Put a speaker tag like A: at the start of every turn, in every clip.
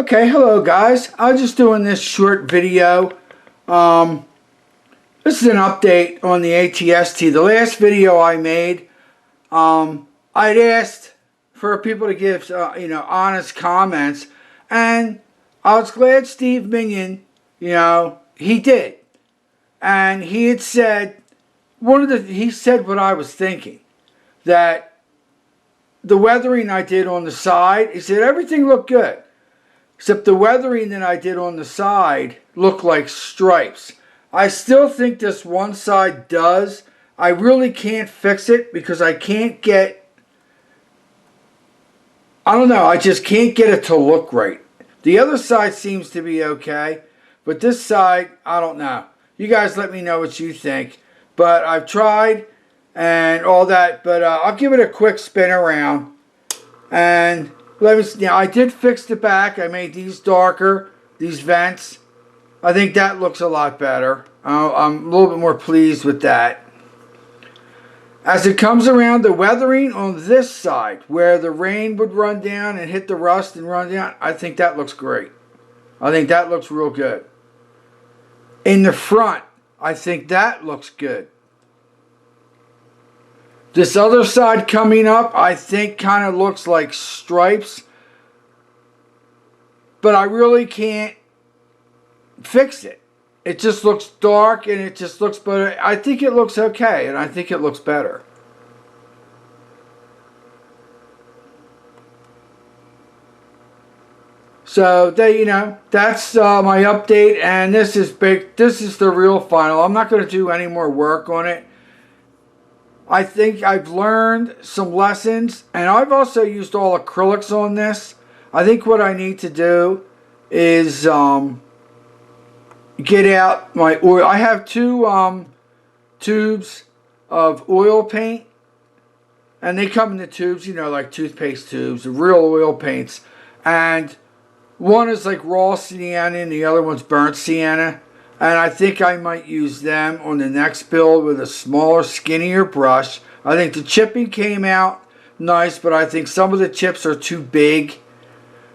A: Okay, hello guys. I was just doing this short video. This is an update on the ATST. The last video I made, I'd asked for people to give honest comments, and I was glad Steve Minion, he did, and he had said he said what I was thinking, that the weathering I did on the side, he said everything looked good. Except the weathering that I did on the side looked like stripes. I still think this one side does. I really can't fix it because I can't get, I don't know, I just can't get it to look right. The other side seems to be okay, but this side, I don't know. You guys let me know what you think. But I've tried and all that, but I'll give it a quick spin around. And I did fix the back. I made these darker, these vents. I think that looks a lot better. I'm a little bit more pleased with that. As it comes around, the weathering on this side, where the rain would run down and hit the rust and run down, I think that looks great. I think that looks real good. In the front, I think that looks good. This other side coming up, I think kind of looks like stripes. But I really can't fix it. It just looks dark and it just looks better. I think it looks okay and I think it looks better. So, that's my update, and this is big. This is the real final. I'm not going to do any more work on it. I think I've learned some lessons, and I've also used all acrylics on this. I think what I need to do is get out my oil. I have two tubes of oil paint, and they come in the tubes, like toothpaste tubes, real oil paints. And one is like raw sienna, and the other one's burnt sienna. And I think I might use them on the next build with a smaller, skinnier brush. I think the chipping came out nice, but I think some of the chips are too big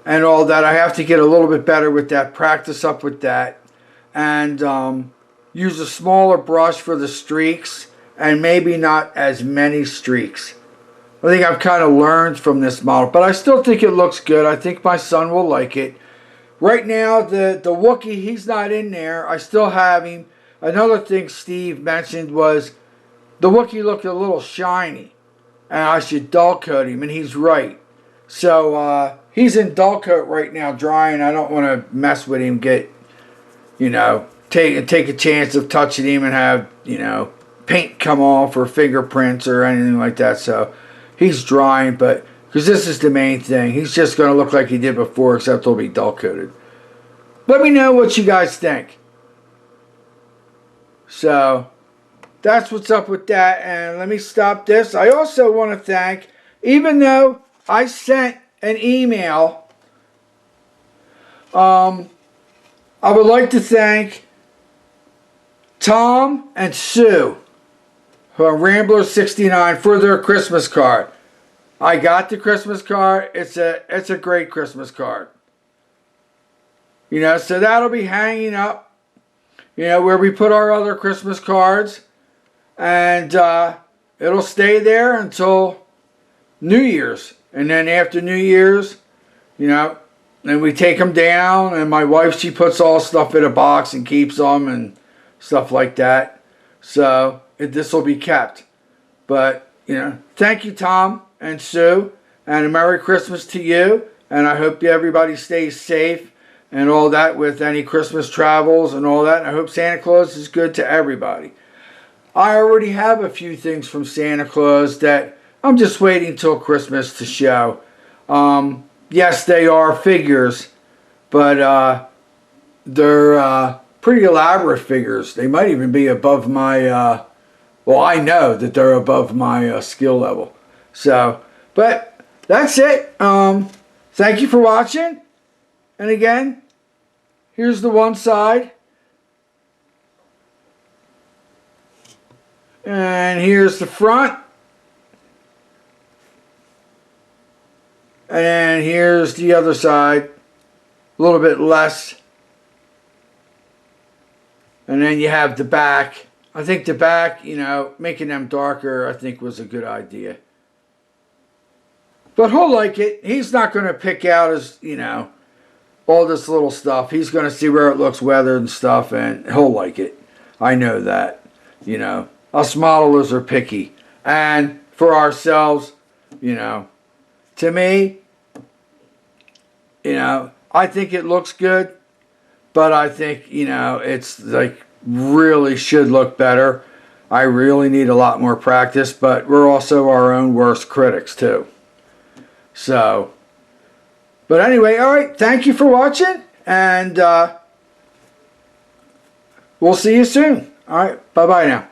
A: and all that. I have to get a little bit better with that, practice up with that. And use a smaller brush for the streaks and maybe not as many streaks. I think I've kind of learned from this model, but I still think it looks good. I think my son will like it. Right now, the Wookiee, he's not in there. I still have him. Another thing Steve mentioned was the Wookiee looked a little shiny, and I should dull coat him, and he's right. So he's in dull coat right now, drying. I don't want to mess with him, take a chance of touching him and have, paint come off or fingerprints or anything like that. So he's drying, but because this is the main thing. He's just going to look like he did before, except he'll be dull coated. Let me know what you guys think. So, that's what's up with that. And let me stop this. I also want to thank, even though I sent an email, I would like to thank Tom and Sue from Rambler69 for their Christmas card. I got the Christmas card. It's a great Christmas card. So that'll be hanging up, where we put our other Christmas cards. And it'll stay there until New Year's. And then after New Year's, then we take them down. And my wife, she puts all stuff in a box and keeps them and stuff like that. So this will be kept. But, thank you, Tom and Sue, and a Merry Christmas to you, and I hope everybody stays safe and all that with any Christmas travels and all that, and I hope Santa Claus is good to everybody. I already have a few things from Santa Claus that I'm just waiting till Christmas to show. Yes, they are figures, but they're pretty elaborate figures. They might even be above my, well, I know that they're above my skill level. So, but that's it. Thank you for watching. And again, here's the one side. And here's the front. And here's the other side. a little bit less. And then you have the back. I think the back, you know, making them darker, I think was a good idea. But he'll like it. He's not going to pick out his, you know, all this little stuff. He's going to see where it looks weathered and stuff, and he'll like it. I know that. You know, us modelers are picky. And for ourselves, you know, to me, you know, I think it looks good, but I think, you know, it's like really should look better. I really need a lot more practice, but we're also our own worst critics too. So, but anyway, all right, thank you for watching, and we'll see you soon. All right, bye-bye now.